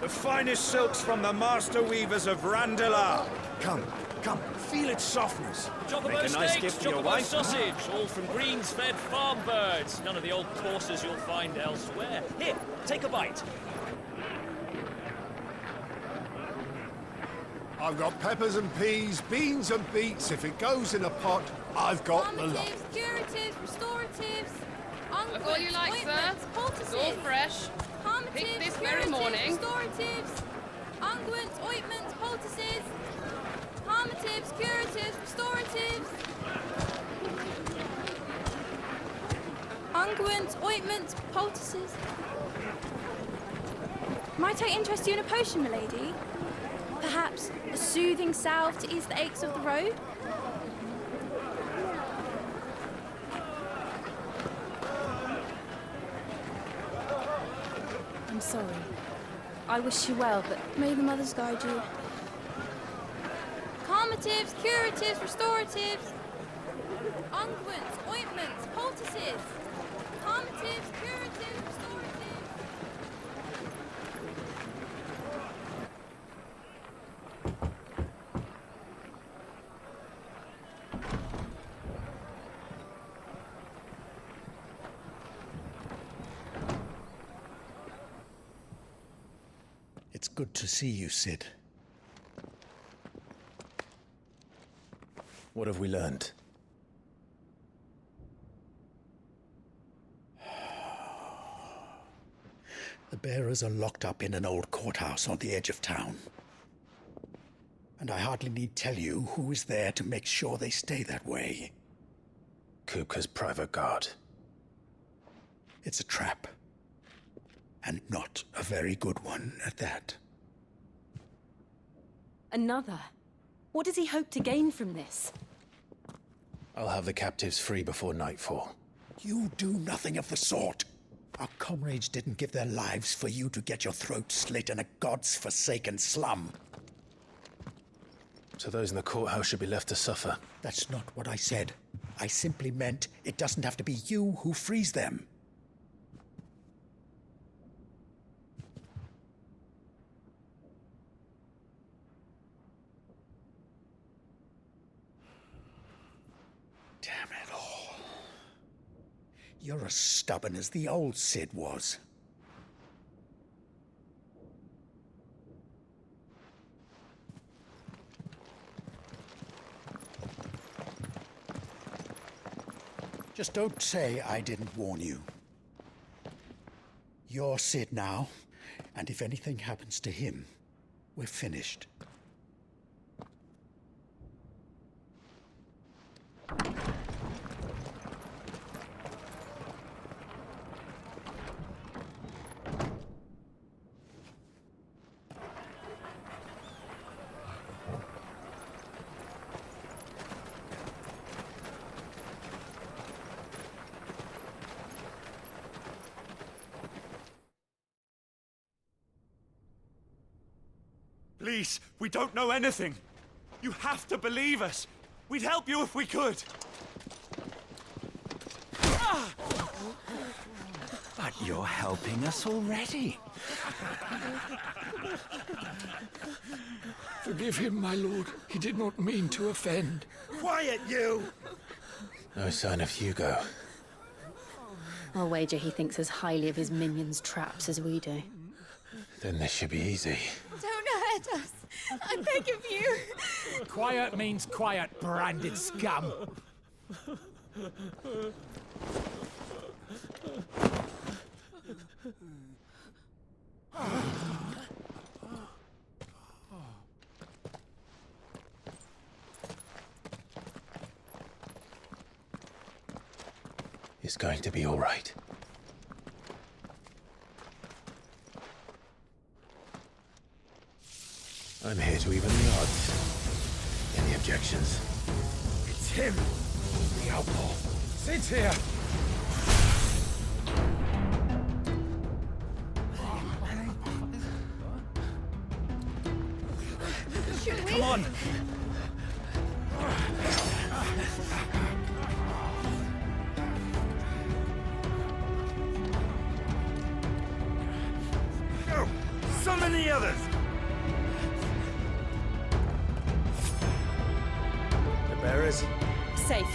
The finest silks from the master weavers of Randalar. Come, come, feel its softness. Chocobo Make a nice steaks, gift for your chocobo wife. sausage, all from greens-fed farm birds. None of the old courses you'll find elsewhere. Here, take a bite. I've got peppers and peas, beans and beets. If it goes in a pot, I've got the lot. Calmatives, curatives, restoratives, Look all you like, sir. It's all fresh. Picked this very morning. Restoratives, unguents, ointments, poultices, calmatives, curatives, restoratives, unguents, ointments, poultices. Might I interest you in a potion, milady? Perhaps a soothing salve to ease the aches of the road? I'm sorry. I wish you well, but may the mothers guide you. Calmatives, curatives, restoratives, unguents, ointments, poultices. Calmatives, curatives, restoratives. It's good to see you, Sid. What have we learned? The bearers are locked up in an old courthouse on the edge of town. And I hardly need tell you who is there to make sure they stay that way. Kupka's private guard. It's a trap. And not a very good one at that. Another? What does he hope to gain from this? I'll have the captives free before nightfall. You do nothing of the sort. Our comrades didn't give their lives for you to get your throat slit in a god's-forsaken slum. So those in the courthouse should be left to suffer. That's not what I said. I simply meant it doesn't have to be you who frees them. Damn it all. You're as stubborn as the old Sid was. Just don't say I didn't warn you. You're Sid now, and if anything happens to him, we're finished. Please, we don't know anything. You have to believe us. We'd help you if we could. But you're helping us already. Forgive him, my lord. He did not mean to offend. Quiet, you! No sign of Hugo. I'll wager he thinks as highly of his minions' traps as we do. Then this should be easy. Don't hurt us. I beg of you. Quiet means quiet, branded scum. It's going to be all right. I'm here to even the odds. Any objections? It's him, the outlaw. Sid's here. Come on! Go! Summon the others? The bearers? Safe.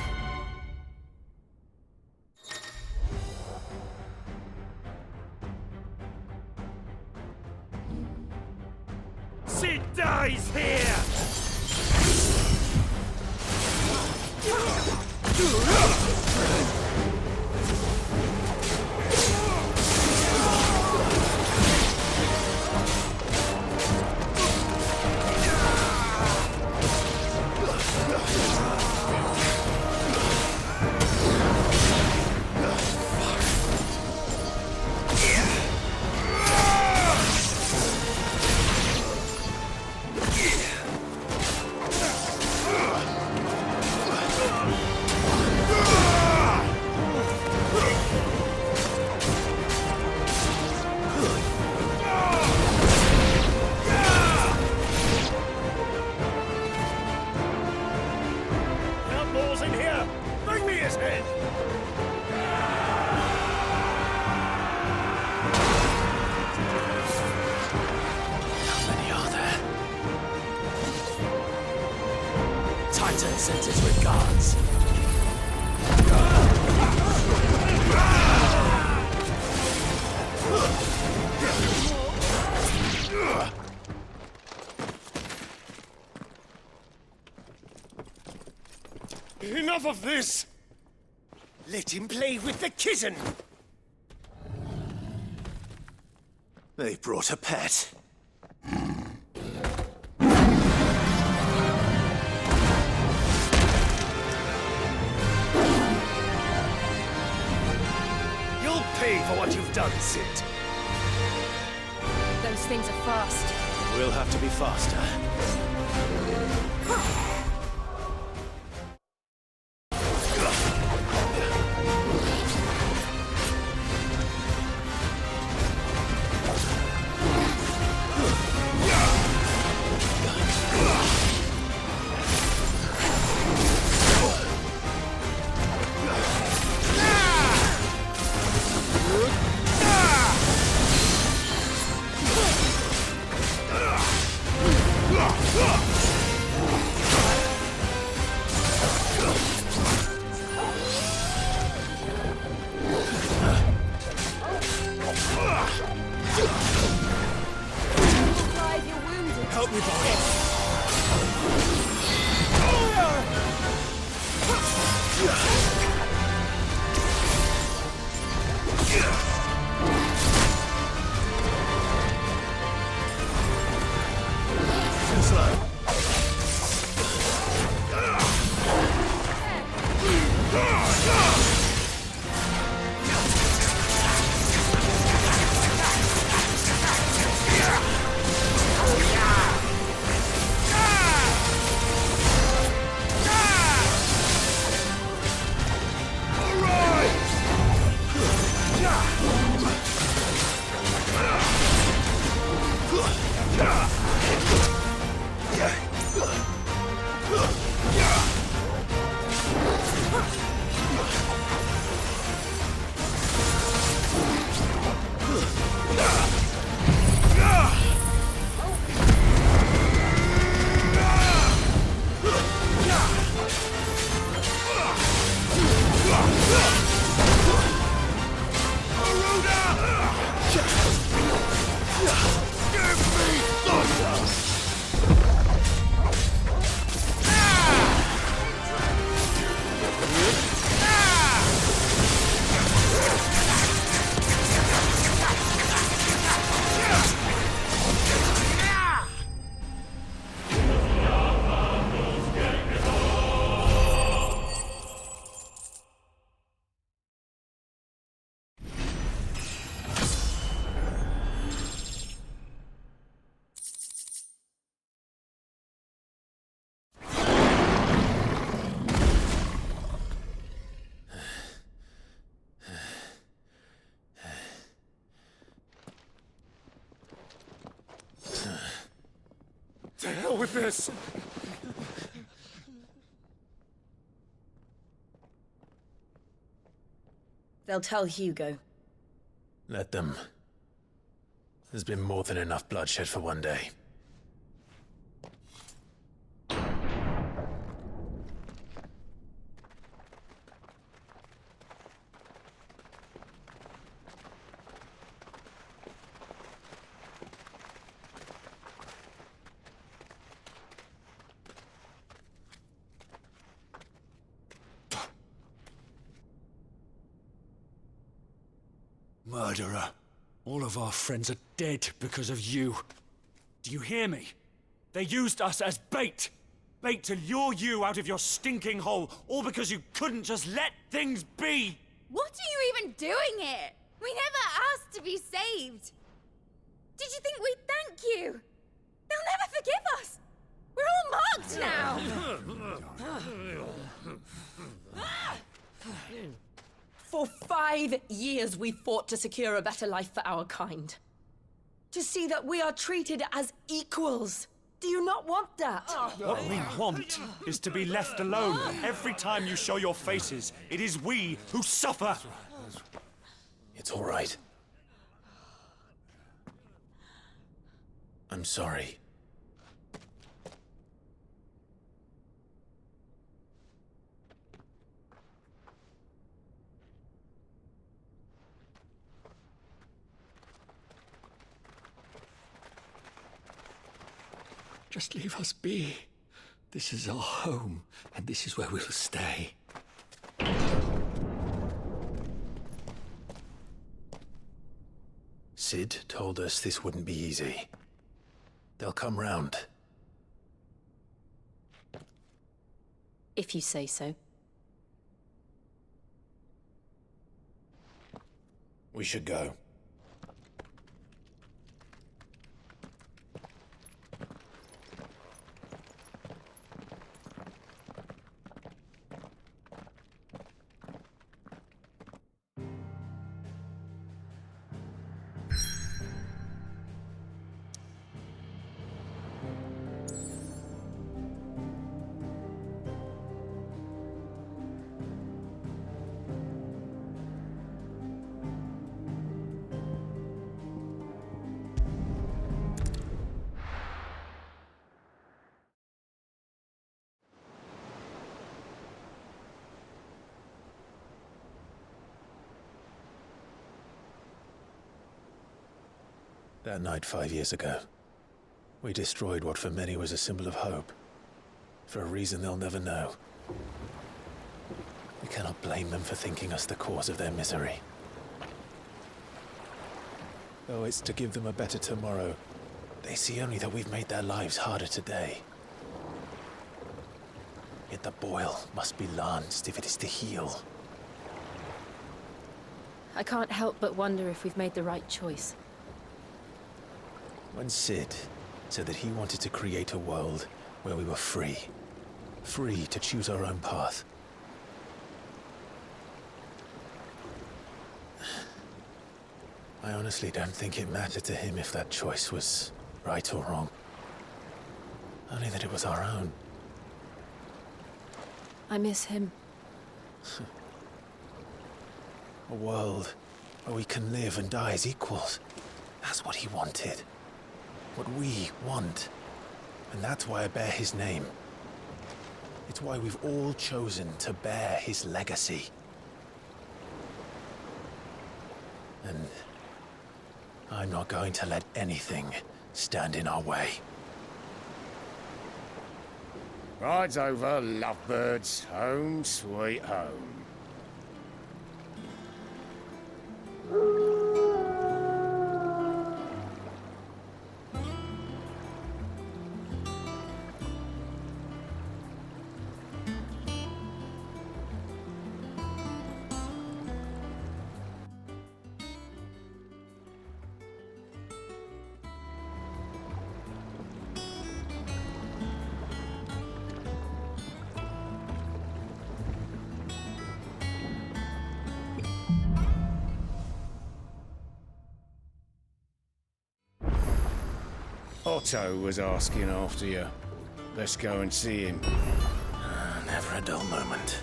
She dies here! Outlaws in here! Bring me his head! How many are there? Titan sends his regards. Enough of this! Let him play with the kitten! They brought a pet. You'll pay for what you've done, Sid. Those things are fast. We'll have to be faster. Help me, boy. Too slow. To hell with this! They'll tell Hugo. Let them. There's been more than enough bloodshed for one day. Murderer. All of our friends are dead because of you. Do you hear me? They used us as bait. Bait to lure you out of your stinking hole, all because you couldn't just let things be. What are you even doing here? We never asked to be saved. Did you think we'd thank you? They'll never forgive us. We're all marked now. For 5 years we fought to secure a better life for our kind. To see that we are treated as equals. Do you not want that? What we want is to be left alone. Every time you show your faces, it is we who suffer. It's all right. I'm sorry. Just leave us be. This is our home, and this is where we'll stay. Sid told us this wouldn't be easy. They'll come round. If you say so. We should go. That night 5 years ago, we destroyed what for many was a symbol of hope. For a reason they'll never know. We cannot blame them for thinking us the cause of their misery. Though it's to give them a better tomorrow, they see only that we've made their lives harder today. Yet the boil must be lanced if it is to heal. I can't help but wonder if we've made the right choice. When Sid said that he wanted to create a world where we were free. Free to choose our own path. I honestly don't think it mattered to him if that choice was right or wrong. Only that it was our own. I miss him. A world where we can live and die as equals. That's what he wanted. What we want. And that's why I bear his name. It's why we've all chosen to bear his legacy. And I'm not going to let anything stand in our way. Rides over, lovebirds, home sweet home. Otto was asking after you. Let's go and see him. Never a dull moment.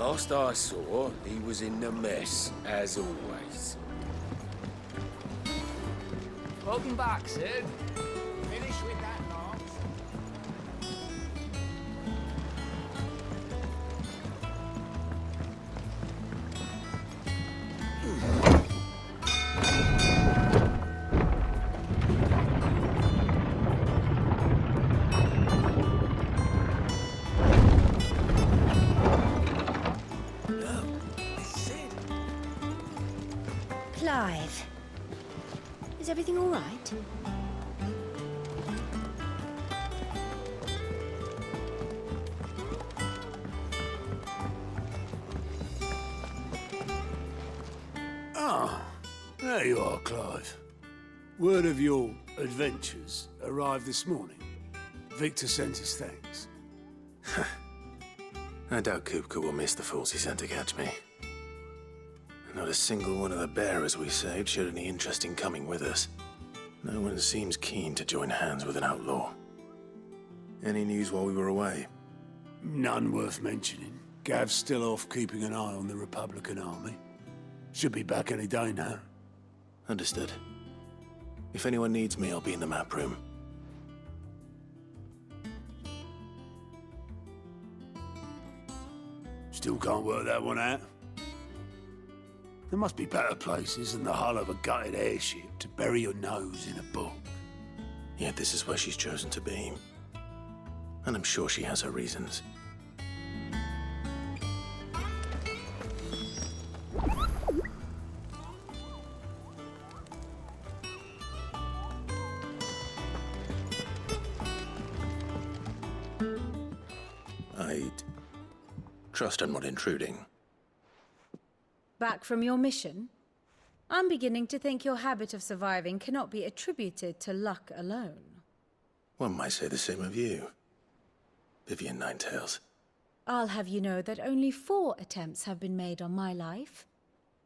Last I saw, he was in the mess, as always. Welcome back, Sid. Finish with that, Lance. Clive, is everything all right? Ah, there you are, Clive. Word of your adventures arrived this morning. Victor sent his thanks. I doubt Kupka will miss the fools he sent to catch me. Not a single one of the bearers we saved showed any interest in coming with us. No one seems keen to join hands with an outlaw. Any news while we were away? None worth mentioning. Gav's still off keeping an eye on the Republican army. Should be back any day now. Understood. If anyone needs me, I'll be in the map room. Still can't work that one out. There must be better places than the hull of a gutted airship to bury your nose in a book. Yet this is where she's chosen to be. And I'm sure she has her reasons. I'd trust I'm not intruding. Back from your mission? I'm beginning to think your habit of surviving cannot be attributed to luck alone. One might say the same of you, Vivian Ninetails. I'll have you know that only 4 attempts have been made on my life,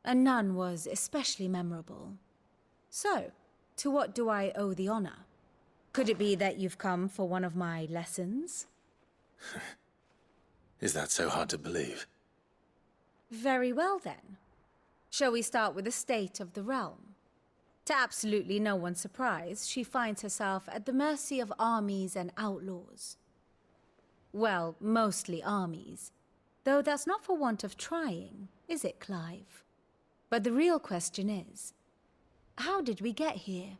and none was especially memorable. So, to what do I owe the honor? Could it be that you've come for one of my lessons? Is that so hard to believe? Very well then. Shall we start with the state of the realm? To absolutely no one's surprise, she finds herself at the mercy of armies and outlaws. Well, mostly armies. Though that's not for want of trying, is it, Clive? But the real question is, how did we get here?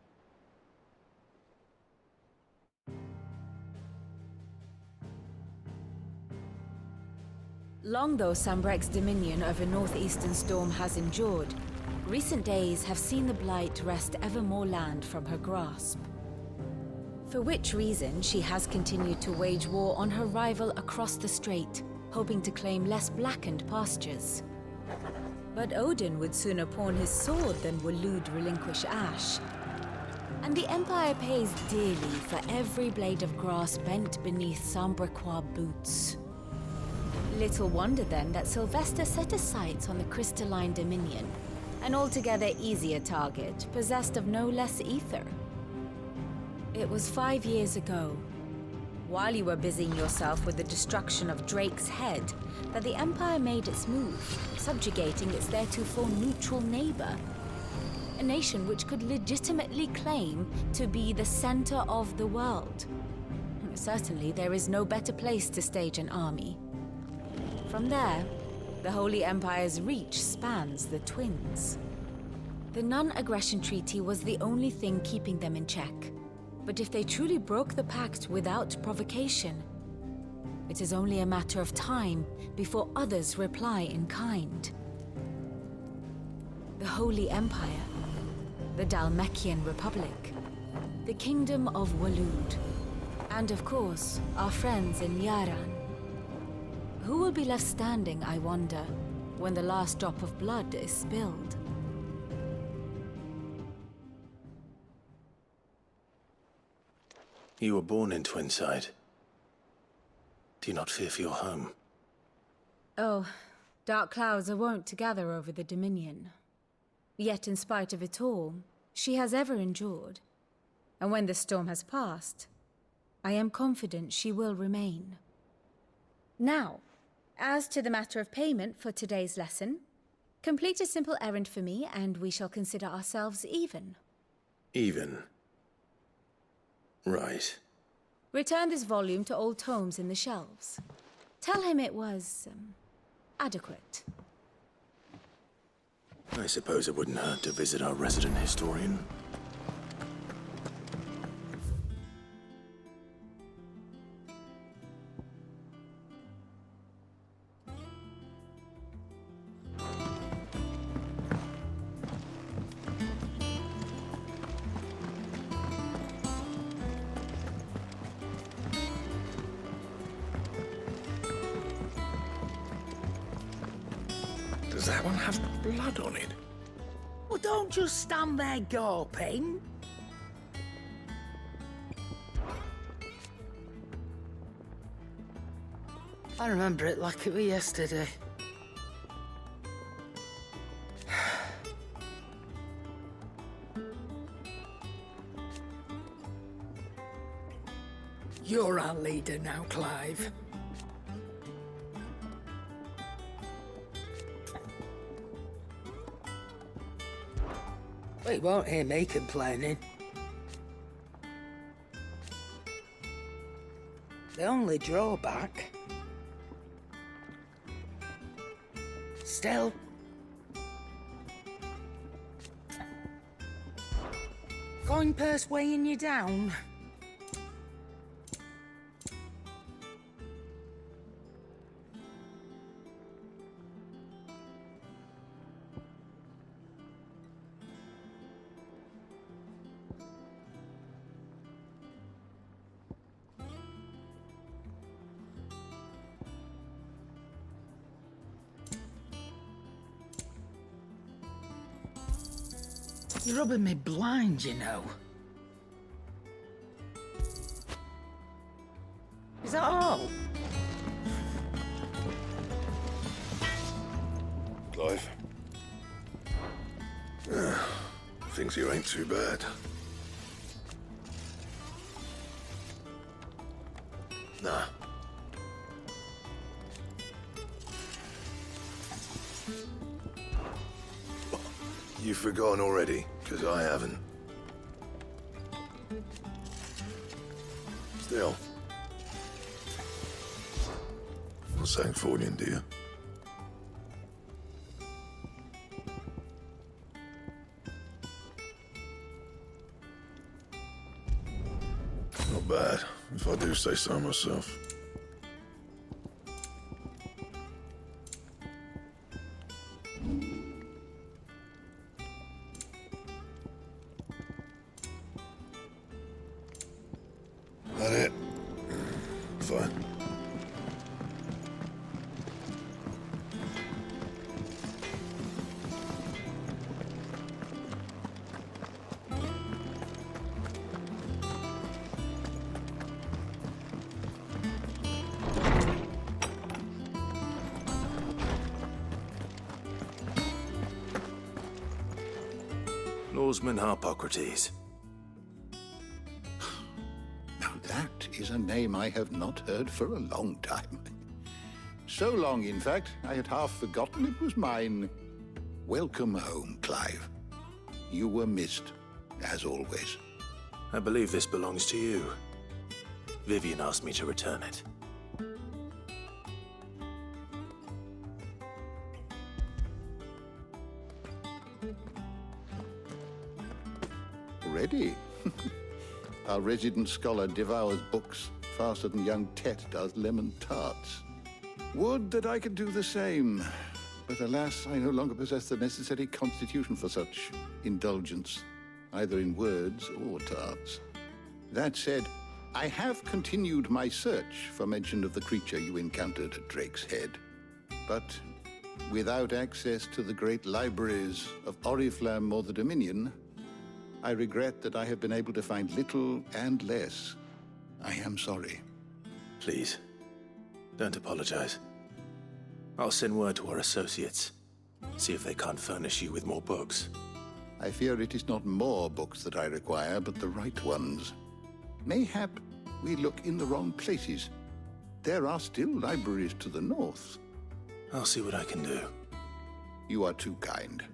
Long though Sambrek's dominion over northeastern Storm has endured, recent days have seen the Blight wrest ever more land from her grasp. For which reason she has continued to wage war on her rival across the strait, hoping to claim less blackened pastures. But Odin would sooner pawn his sword than Waloed relinquish Ash. And the Empire pays dearly for every blade of grass bent beneath Sambrequois boots. Little wonder then that Sylvester set his sights on the crystalline dominion, an altogether easier target, possessed of no less ether. It was 5 years ago, while you were busying yourself with the destruction of Drake's head, that the Empire made its move, subjugating its theretofore neutral neighbor. A nation which could legitimately claim to be the center of the world. Certainly, there is no better place to stage an army. From there, the Holy Empire's reach spans the Twins. The non-aggression treaty was the only thing keeping them in check. But if they truly broke the pact without provocation, it is only a matter of time before others reply in kind. The Holy Empire, the Dhalmekian Republic, the Kingdom of Waloed, and of course, our friends in Yaran. Who will be left standing, I wonder, when the last drop of blood is spilled? You were born in Twinside. Do you not fear for your home? Oh, dark clouds are wont to gather over the Dominion. Yet in spite of it all, she has ever endured. And when the storm has passed, I am confident she will remain. Now, As to the matter of payment for today's lesson, complete a simple errand for me and we shall consider ourselves even. Even? Right. Return this volume to old tomes in the shelves. Tell him it was, adequate. I suppose it wouldn't hurt to visit our resident historian. Does that one have blood on it? Well, don't just stand there gawping. I remember it like it was yesterday. You're our leader now, Clive. Well, you won't hear me complaining. The only drawback... Still... Coin purse weighing you down? You're rubbing me blind, you know. Is that all? Clive. Thinks you ain't too bad. Nah. You've forgotten already, because I haven't. Still. Not saying Fordian, do you? Not bad, if I do say so myself. That it? Fine. Lawsman Harpocrates. Now that is a name I have not heard for a long time. So long, in fact, I had half forgotten it was mine. Welcome home, Clive. You were missed, as always. I believe this belongs to you. Vivian asked me to return it. Ready? Our resident scholar devours books faster than young Tet does lemon tarts. Would that I could do the same. But alas, I no longer possess the necessary constitution for such indulgence, either in words or tarts. That said, I have continued my search for mention of the creature you encountered at Drake's Head. But without access to the great libraries of Oriflamme or the Dominion, I regret that I have been able to find little and less. I am sorry. Please, don't apologize. I'll send word to our associates. See if they can't furnish you with more books. I fear it is not more books that I require, but the right ones. Mayhap we look in the wrong places. There are still libraries to the north, I'll see what I can do. You are too kind.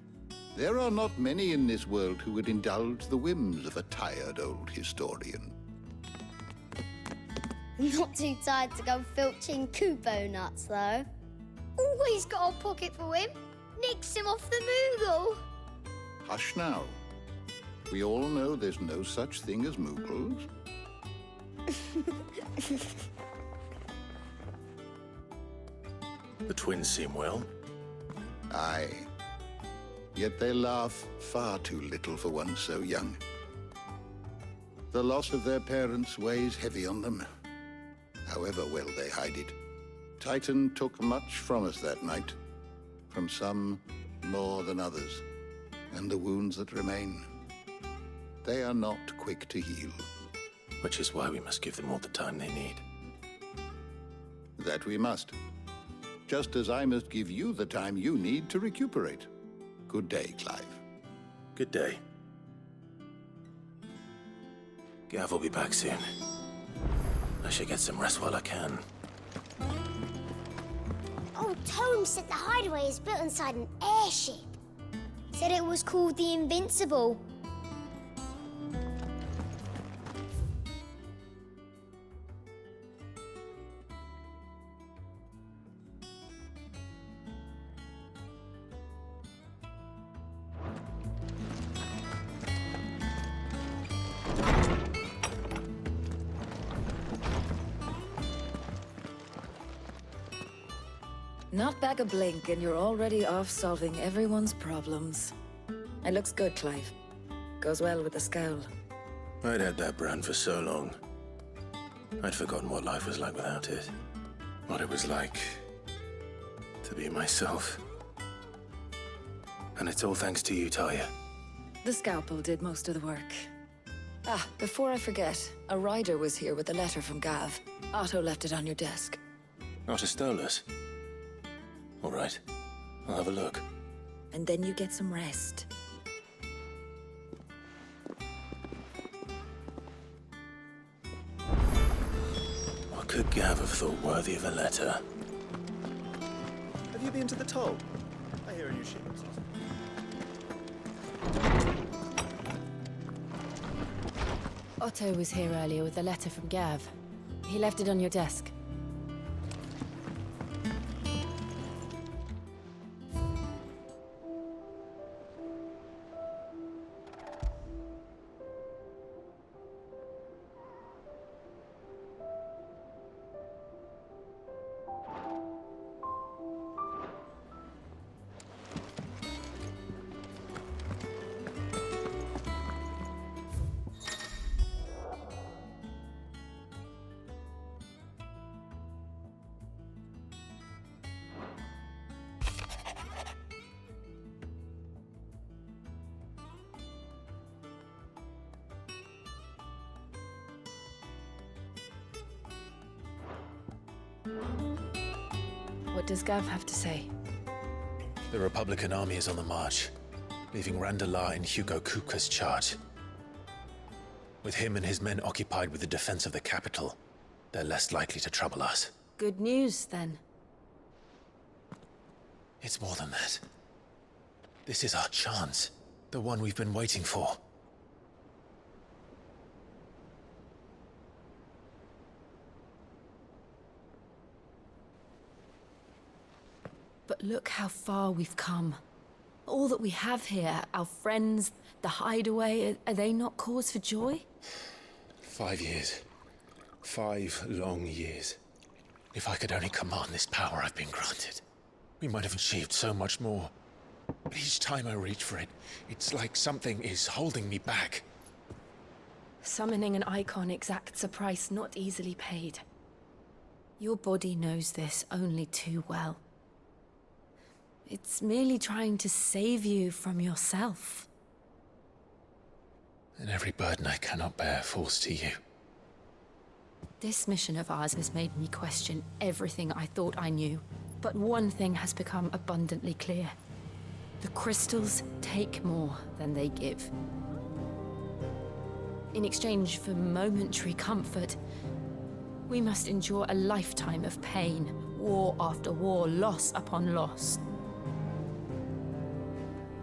There are not many in this world who would indulge the whims of a tired old historian. Not too tired to go filching Kupo nuts, though. Always got a pocket for him. Nicks him off the Moogle. Hush now. We all know there's no such thing as Moogles. The twins seem well. Aye. Yet they laugh far too little for one so young. The loss of their parents weighs heavy on them, however well they hide it. Titan took much from us that night, from some more than others, and the wounds that remain, they are not quick to heal. Which is why we must give them all the time they need. That we must. Just as I must give you the time you need to recuperate. Good day, Clive. Good day. Gav will be back soon. I should get some rest while I can. Old Tome said the hideaway is built inside an airship. Said it was called the Invincible. Not back a blink, and you're already off solving everyone's problems. It looks good, Clive. Goes well with the scowl. I'd had that brand for so long. I'd forgotten what life was like without it. What it was like to be myself. And it's all thanks to you, Talia. The scalpel did most of the work. Ah, before I forget, a rider was here with a letter from Gav. Otto left it on your desk. Otto stole us. All right, I'll have a look. And then you get some rest. What could Gav have thought worthy of a letter? Have you been to the toll? I hear a new shipment. Otto was here earlier with a letter from Gav. He left it on your desk. What does Gav have to say? The Republican army is on the march, leaving Randalar in Hugo Kupka's charge. With him and his men occupied with the defense of the capital, they're less likely to trouble us. Good news, then. It's more than that. This is our chance. The one we've been waiting for. But look how far we've come. All that we have here, our friends, the hideaway, are they not cause for joy? 5 years. 5 long years. If I could only command this power I've been granted, we might have achieved so much more. But each time I reach for it, it's like something is holding me back. Summoning an icon exacts a price not easily paid. Your body knows this only too well. It's merely trying to save you from yourself. And every burden I cannot bear falls to you. This mission of ours has made me question everything I thought I knew. But one thing has become abundantly clear. The crystals take more than they give. In exchange for momentary comfort, we must endure a lifetime of pain, war after war, loss upon loss.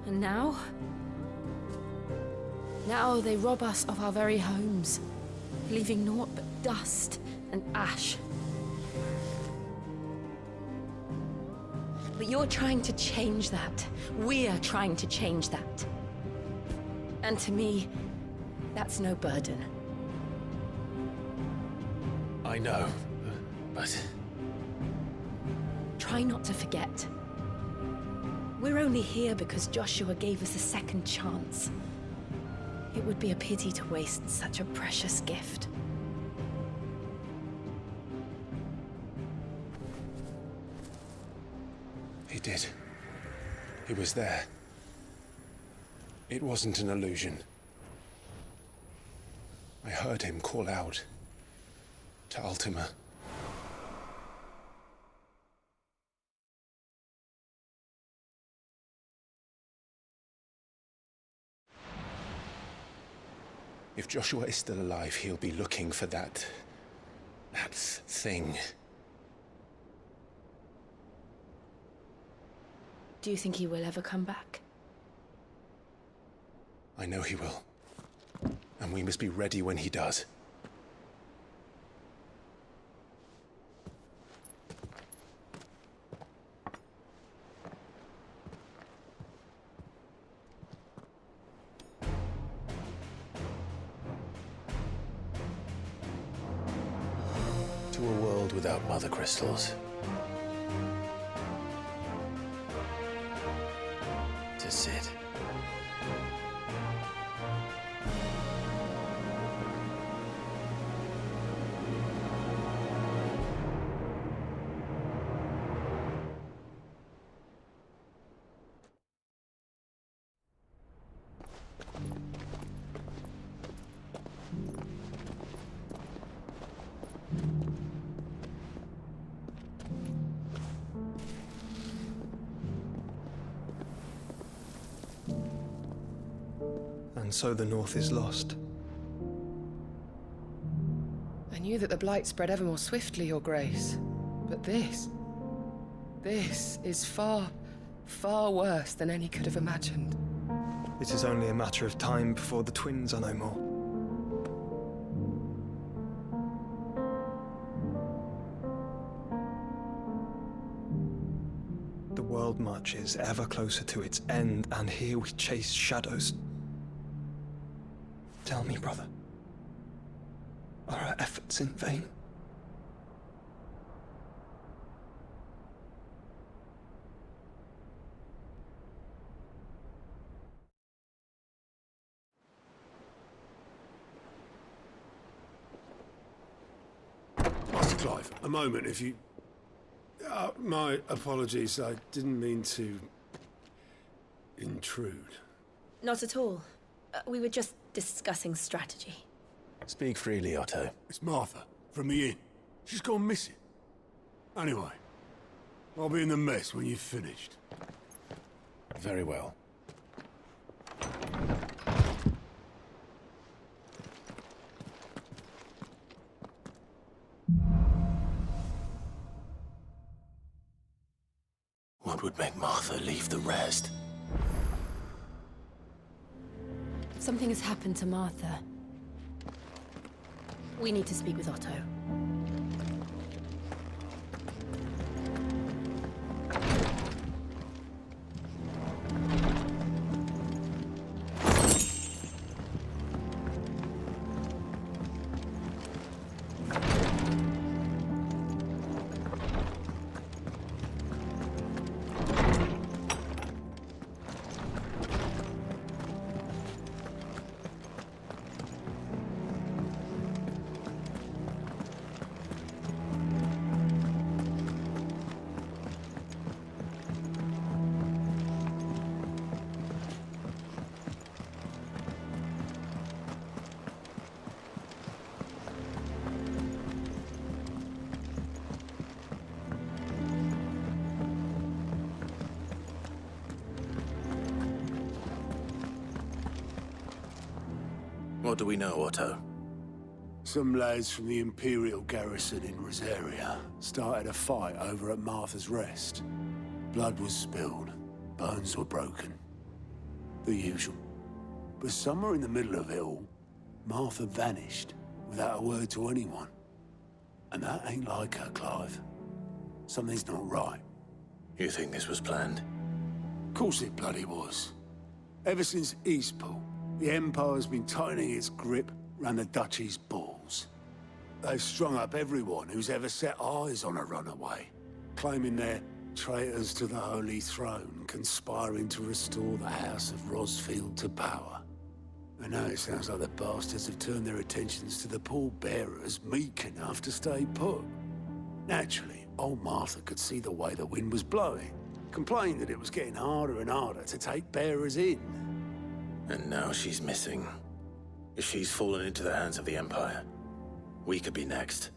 And now? Now they rob us of our very homes, leaving naught but dust and ash. But you're trying to change that. We're trying to change that. And to me, that's no burden. I know, but... Try not to forget. We're only here because Joshua gave us a second chance. It would be a pity to waste such a precious gift. He did. He was there. It wasn't an illusion. I heard him call out to Ultima. If Joshua is still alive, he'll be looking for that thing. Do you think he will ever come back? I know he will. And we must be ready when he does. To a world without mother crystals. To Sid. And so the North is lost. I knew that the Blight spread ever more swiftly, Your Grace. But this is far, far worse than any could have imagined. It is only a matter of time before the twins are no more. The world marches ever closer to its end, and here we chase shadows. Tell me, brother, are our efforts in vain? Master Clive, a moment, if you... my apologies, I didn't mean to... intrude. Not at all. We were just discussing strategy. Speak freely, Otto. It's Martha, from the inn. She's gone missing. Anyway, I'll be in the mess when you've finished. Very well. What would make Martha leave the rest? Something has happened to Martha. We need to speak with Otto. What do we know, Otto? Some lads from the Imperial garrison in Rosaria started a fight over at Martha's Rest. Blood was spilled, bones were broken. The usual. But somewhere in the middle of it all, Martha vanished without a word to anyone. And that ain't like her, Clive. Something's not right. You think this was planned? Of course it bloody was. Ever since Eastpool, the Empire's been tightening its grip round the Duchy's balls. They've strung up everyone who's ever set eyes on a runaway, claiming they're traitors to the Holy Throne, conspiring to restore the House of Rosfield to power. And now it sounds like the bastards have turned their attentions to the pallbearers meek enough to stay put. Naturally, old Martha could see the way the wind was blowing, complained that it was getting harder and harder to take bearers in. And now she's missing. If she's fallen into the hands of the Empire, we could be next.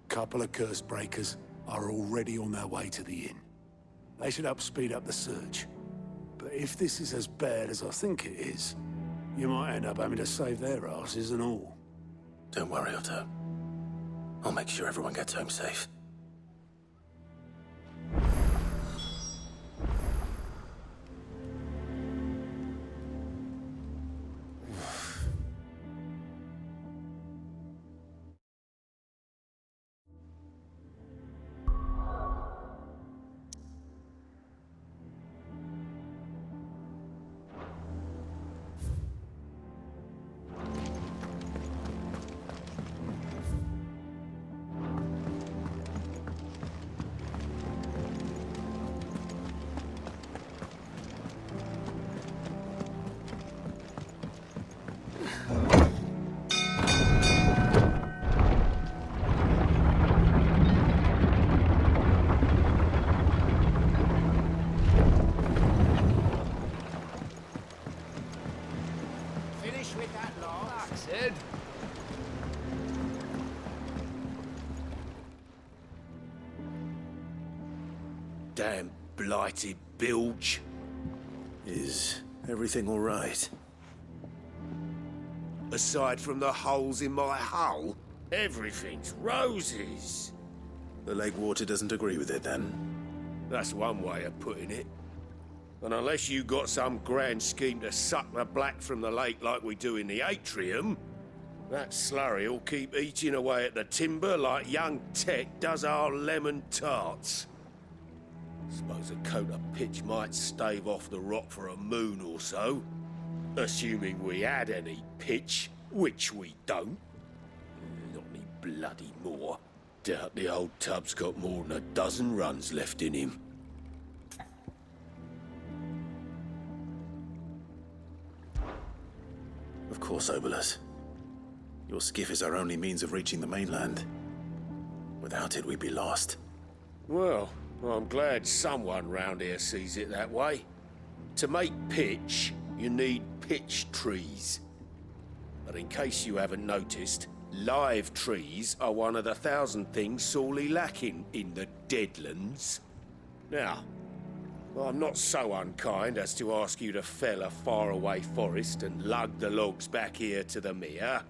Couple of curse breakers are already on their way to the inn. They should help speed up the search. But if this is as bad as I think it is, you might end up having to save their asses and all. Don't worry, Otto. I'll make sure everyone gets home safe. Damn blighted bilge. Is everything all right? Aside from the holes in my hull, everything's roses. The lake water doesn't agree with it, then? That's one way of putting it. And unless you got some grand scheme to suck the black from the lake like we do in the atrium, that slurry will keep eating away at the timber like young Tech does our lemon tarts. Suppose a coat of pitch might stave off the rock for a moon or so. Assuming we had any pitch, which we don't. Not any bloody more. Doubt the old tub's got more than a dozen runs left in him. Of course, Obolus. Your skiff is our only means of reaching the mainland. Without it, we'd be lost. Well, I'm glad someone round here sees it that way. To make pitch, you need pitch trees. But in case you haven't noticed, live trees are one of the 1,000 things sorely lacking in the Deadlands. Now, I'm not so unkind as to ask you to fell a faraway forest and lug the logs back here to the mere,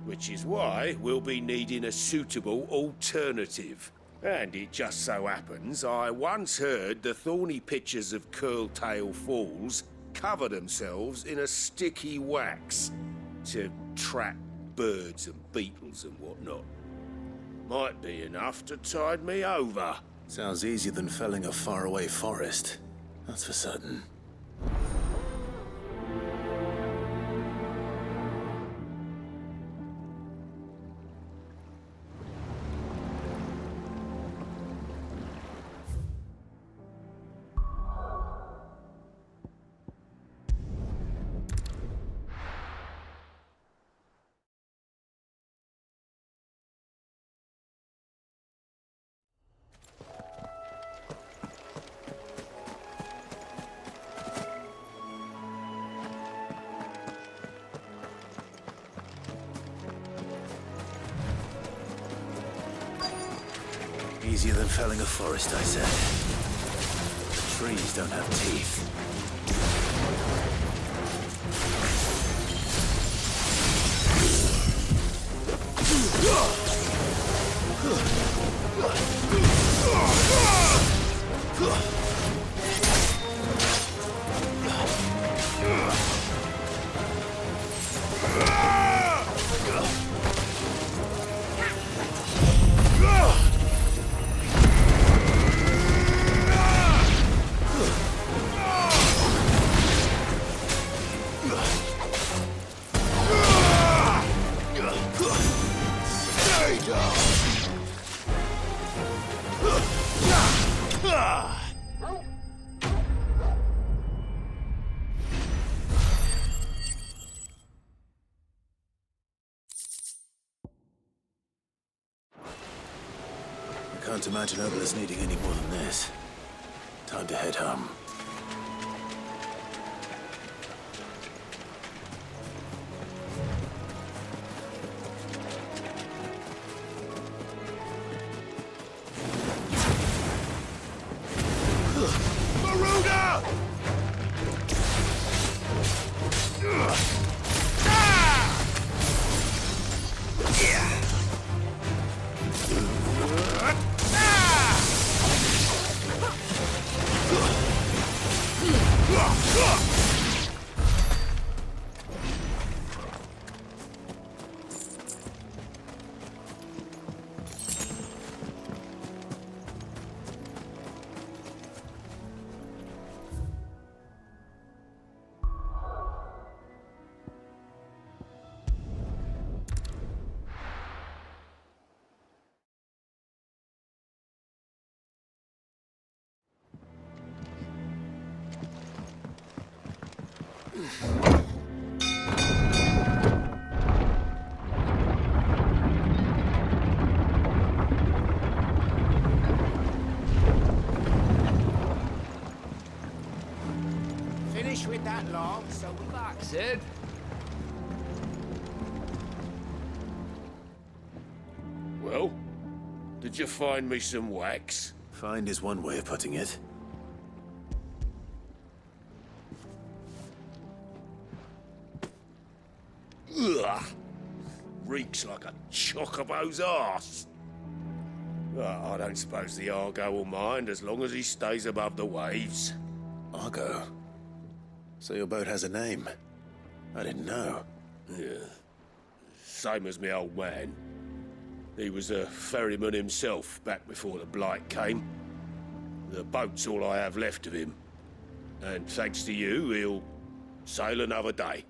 which is why we'll be needing a suitable alternative. And it just so happens I once heard the thorny pitchers of Curltail Falls cover themselves in a sticky wax to trap birds and beetles and whatnot. Might be enough to tide me over. Sounds easier than felling a faraway forest. That's for certain. Easier than felling a forest, I said. The trees don't have teeth. Can't imagine Obelus needing any more than this. Time to head home. Finish with that log, so we're back, Sid. Well, did you find me some wax? Find is one way of putting it. Ugh! Reeks like a chocobo's arse. I don't suppose the Argo will mind as long as he stays above the waves. Argo? So your boat has a name? I didn't know. Yeah. Same as me old man. He was a ferryman himself back before the Blight came. The boat's all I have left of him. And thanks to you, he'll sail another day.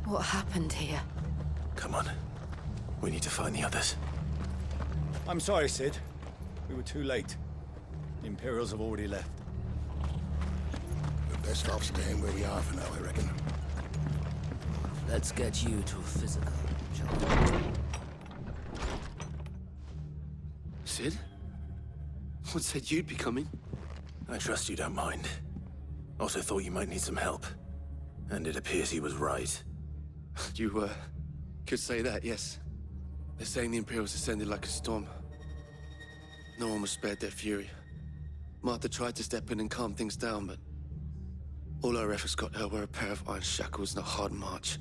What happened here? Come on. We need to find the others. I'm sorry, Sid. We were too late. The Imperials have already left. We're best off staying where we are for now, I reckon. Let's get you to physical, John. Sid? What said you'd be coming? I trust you don't mind. Also thought you might need some help. And it appears he was right. You, could say that, yes. They're saying the Imperials descended like a storm. No one was spared their fury. Martha tried to step in and calm things down, but all our efforts got her were a pair of iron shackles and a hard march.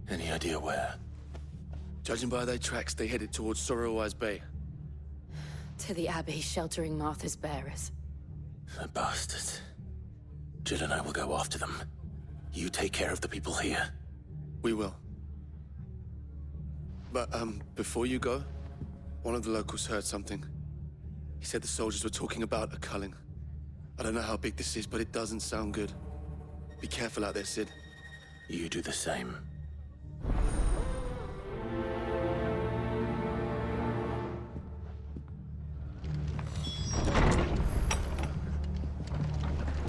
Any idea where? Judging by their tracks, they headed towards Sorrowwise Bay. To the Abbey sheltering Martha's bearers. The bastards. Jill and I will go after them. You take care of the people here. We will. But, before you go, one of the locals heard something. He said the soldiers were talking about a culling. I don't know how big this is, but it doesn't sound good. Be careful out there, Sid. You do the same.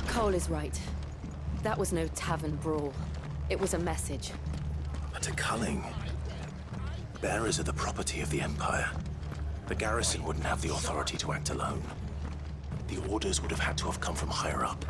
Cole is right. That was no tavern brawl. It was a message. But a culling. Bearers are the property of the Empire. The garrison wouldn't have the authority to act alone. The orders would have had to have come from higher up.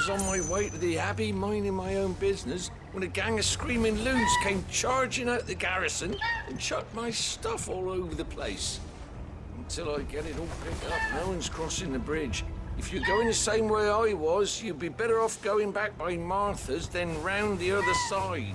On my way to the Abbey, minding my own business, when a gang of screaming loons came charging out the garrison and chucked my stuff all over the place. Until I get it all picked up, no one's crossing the bridge. If you're going the same way I was, you'd be better off going back by Martha's than round the other side.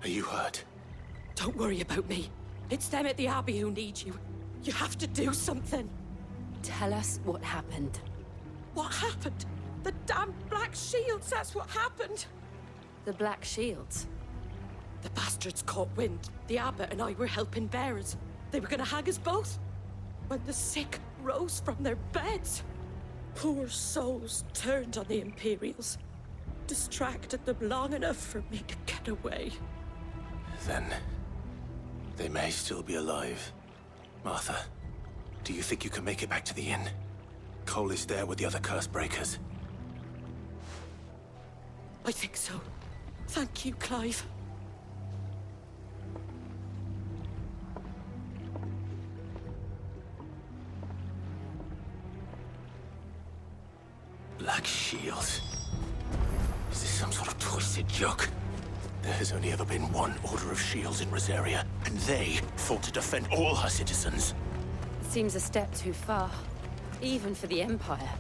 Are you hurt? Don't worry about me. It's them at the Abbey who need you. You have to do something. Tell us what happened. What happened? The damn Black Shields, that's what happened. The Black Shields? The bastards caught wind. The abbot and I were helping bearers. They were gonna hang us both. When the sick rose from their beds, poor souls turned on the Imperials. Distracted them long enough for me to get away. Then they may still be alive. Martha, do you think you can make it back to the inn? Cole is there with the other curse breakers. I think so. Thank you, Clive. Black Shields. Is this some sort of twisted joke? There has only ever been one Order of Shields in Rosaria, and they fought to defend all her citizens. It seems a step too far, even for the Empire.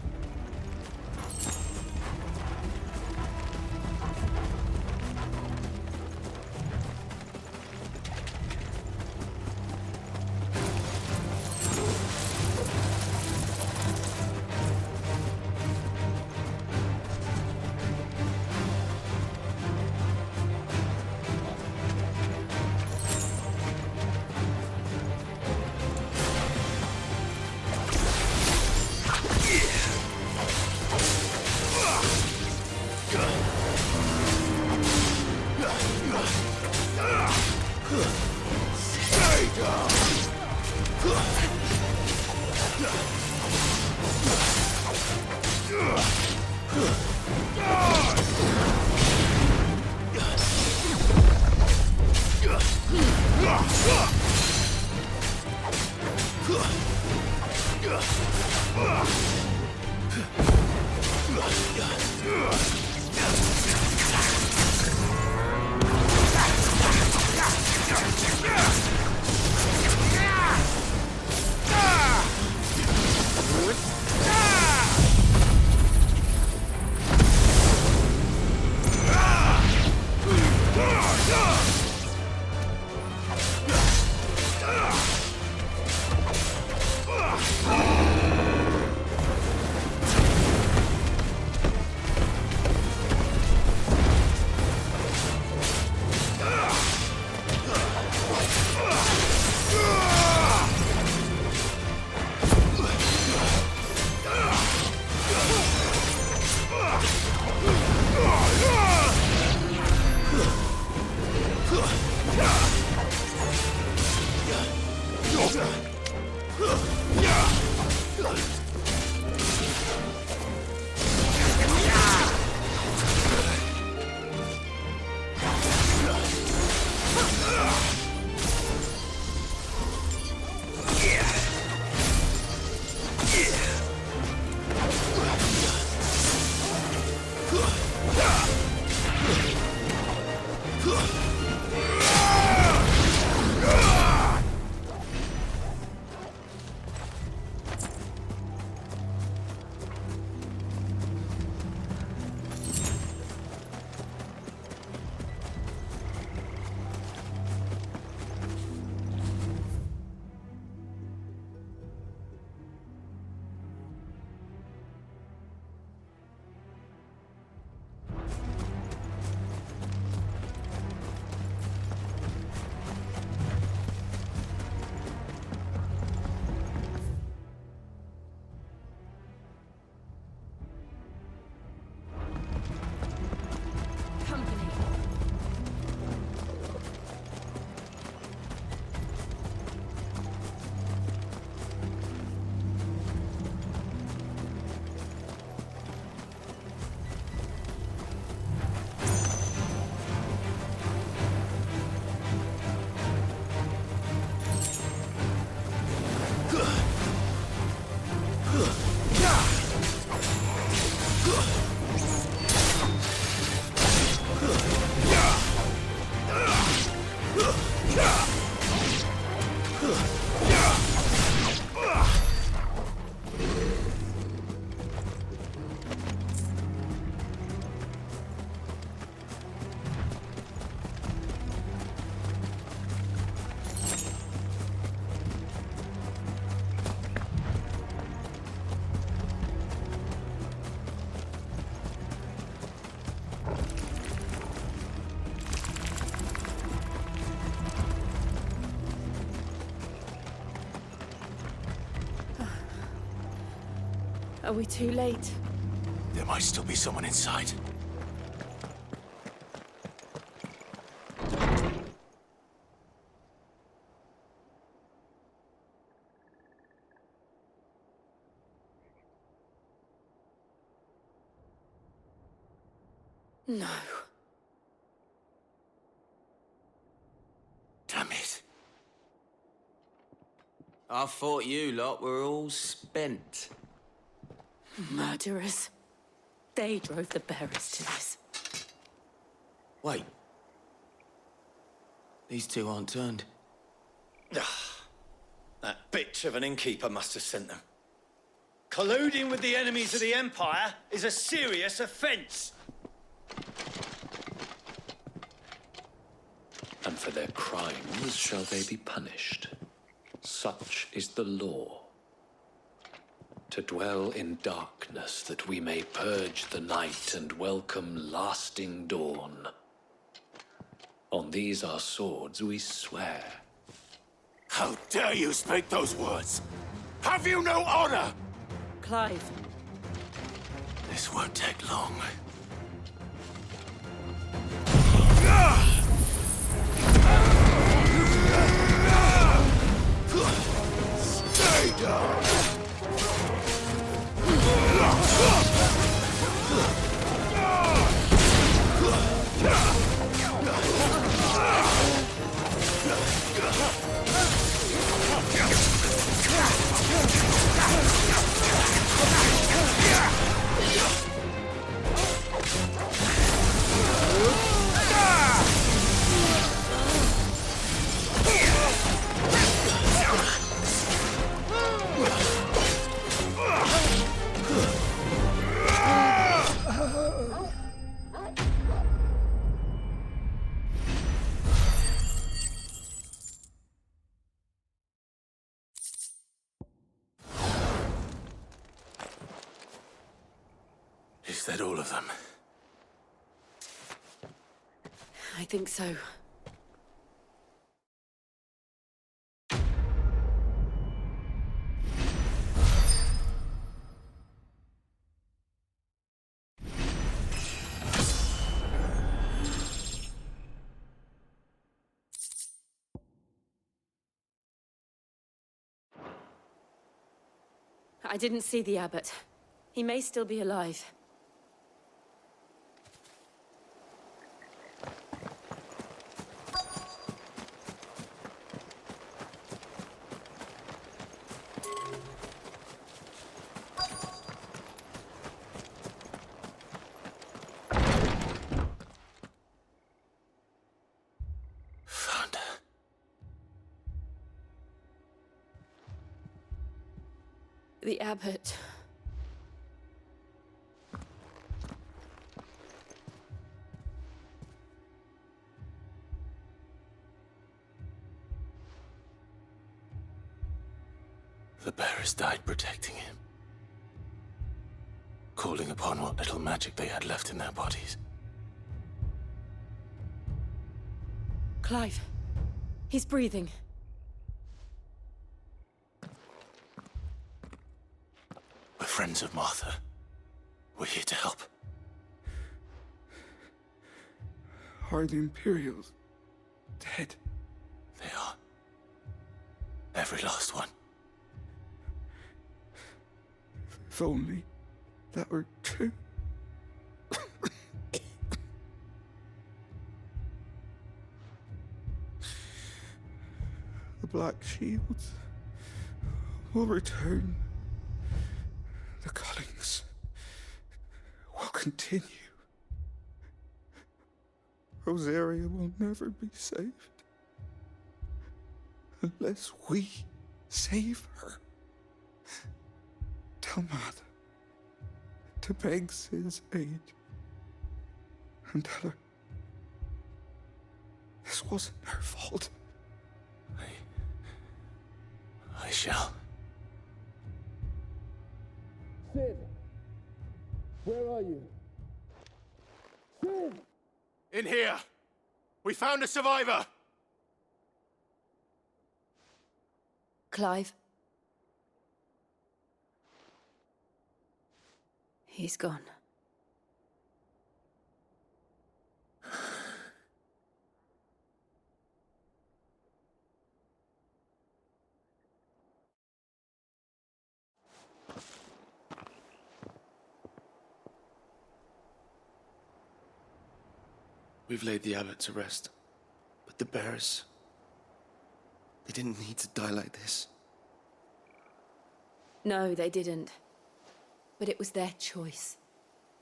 Are we too late? There might still be someone inside. No. Damn it. I thought you lot were all spent. Murderers. They drove the bearers to this. Wait. These two aren't turned. That bitch of an innkeeper must have sent them. Colluding with the enemies of the Empire is a serious offense. And for their crimes shall they be punished. Such is the law. To dwell in darkness that we may purge the night and welcome lasting dawn. On these our swords we swear. How dare you speak those words? Have you no honor? Clive. This won't take long. Stay down! Is that all of them? I think so. I didn't see the abbot. He may still be alive. Found her. The abbot. The bearers died protecting him. Calling upon what little magic they had left in their bodies. Clive. He's breathing. We're friends of Martha. We're here to help. Are the Imperials dead? They are. Every last one. If only that were true. The Black Shields will return. The cullings will continue. Rosaria will never be saved unless we save her. Tell Martha to beg Sid's aid and tell her this wasn't her fault. I shall. Sid! Where are you? Sid! In here! We found a survivor! Clive. He's gone. We've laid the abbot to rest. But the bearers... they didn't need to die like this. No, they didn't. But it was their choice.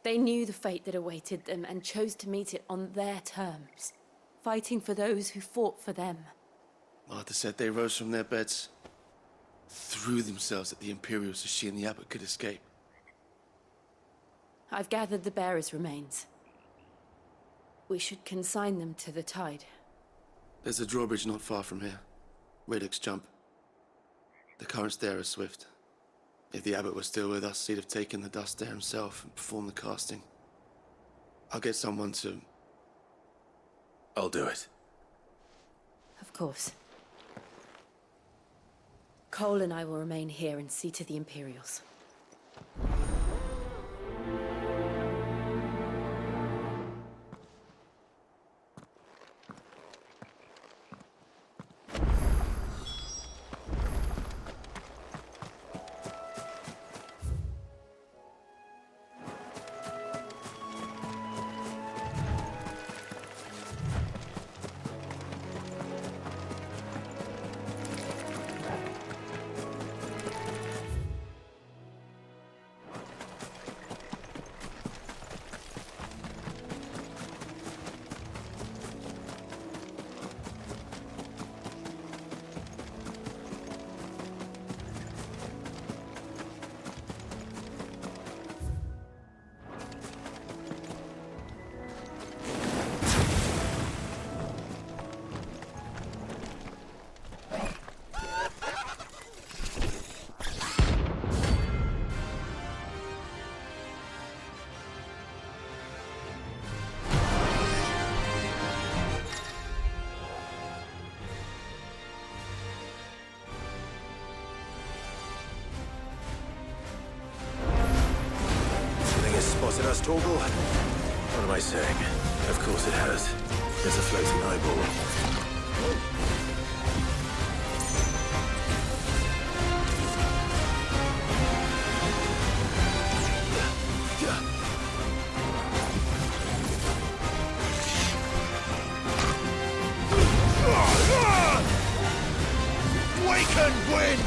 They knew the fate that awaited them and chose to meet it on their terms, fighting for those who fought for them. Martha said they rose from their beds, threw themselves at the Imperials so she and the abbot could escape. I've gathered the bearers' remains. We should consign them to the tide. There's a drawbridge not far from here. Radix Jump. The currents there are swift. If the abbot was still with us, he'd have taken the dust there himself and performed the casting. I'll get someone to... I'll do it. Of course. Cole and I will remain here and see to the Imperials. Spotted us, Torgal? What am I saying? Of course it has. There's a floating eyeball. Waken winds!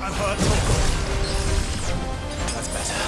I'm hurt, Torgal. That's better.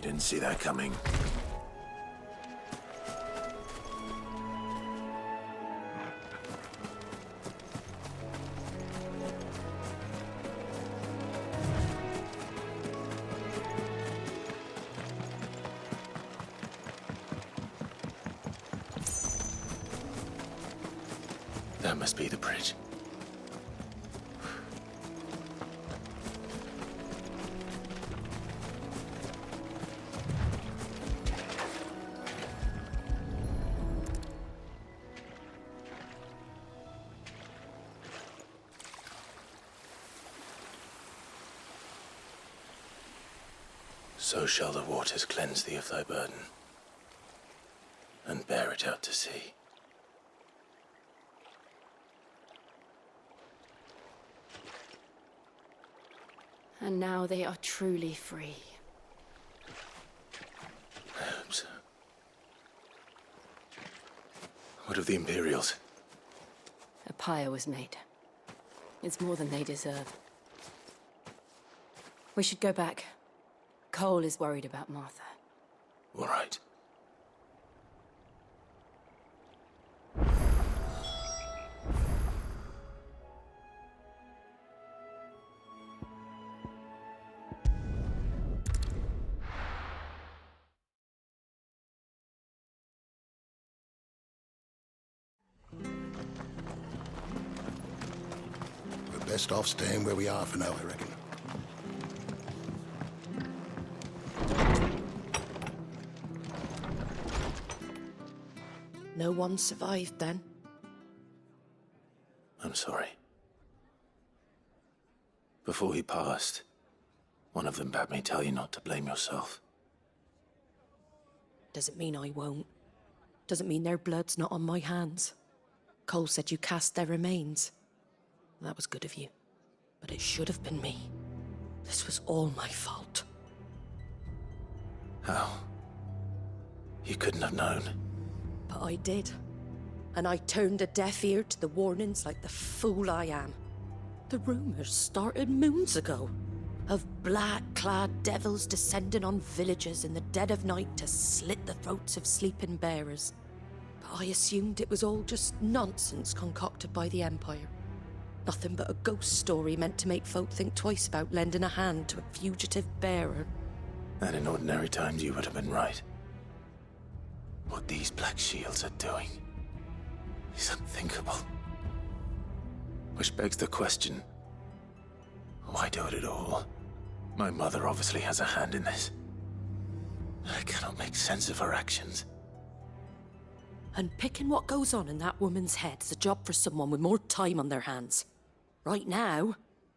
didn't see that coming. That must be the bridge. So shall the waters cleanse thee of thy burden, and bear it out to sea. And now they are truly free. I hope so. What of the Imperials? A pyre was made. It's more than they deserve. We should go back. Cole is worried about Martha. All right. We're best off staying where we are for now, I reckon. No one survived then? I'm sorry. Before he passed, one of them bade me tell you not to blame yourself. Doesn't mean I won't. Doesn't mean their blood's not on my hands. Cole said you cast their remains. That was good of you. But it should have been me. This was all my fault. How? You couldn't have known. But I did. And I turned a deaf ear to the warnings like the fool I am. The rumors started moons ago. Of black-clad devils descending on villages in the dead of night to slit the throats of sleeping bearers. But I assumed it was all just nonsense concocted by the Empire. Nothing but a ghost story meant to make folk think twice about lending a hand to a fugitive bearer. And in ordinary times you would have been right. What these Black Shields are doing is unthinkable. Which begs the question, why do it at all? My mother obviously has a hand in this. I cannot make sense of her actions. And picking what goes on in that woman's head is a job for someone with more time on their hands. Right now,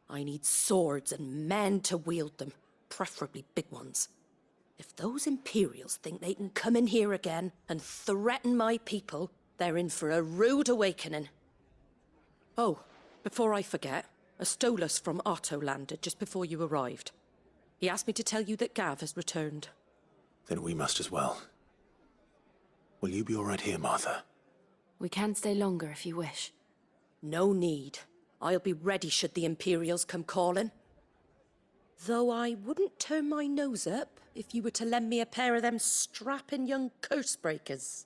I need swords and men to wield them, preferably big ones. If those Imperials think they can come in here again and threaten my people, they're in for a rude awakening. Oh, before I forget, a Stolas from Otto landed just before you arrived. He asked me to tell you that Gav has returned. Then we must as well. Will you be all right here, Martha? We can stay longer if you wish. No need. I'll be ready should the Imperials come calling. Though I wouldn't turn my nose up if you were to lend me a pair of them strapping young curse breakers.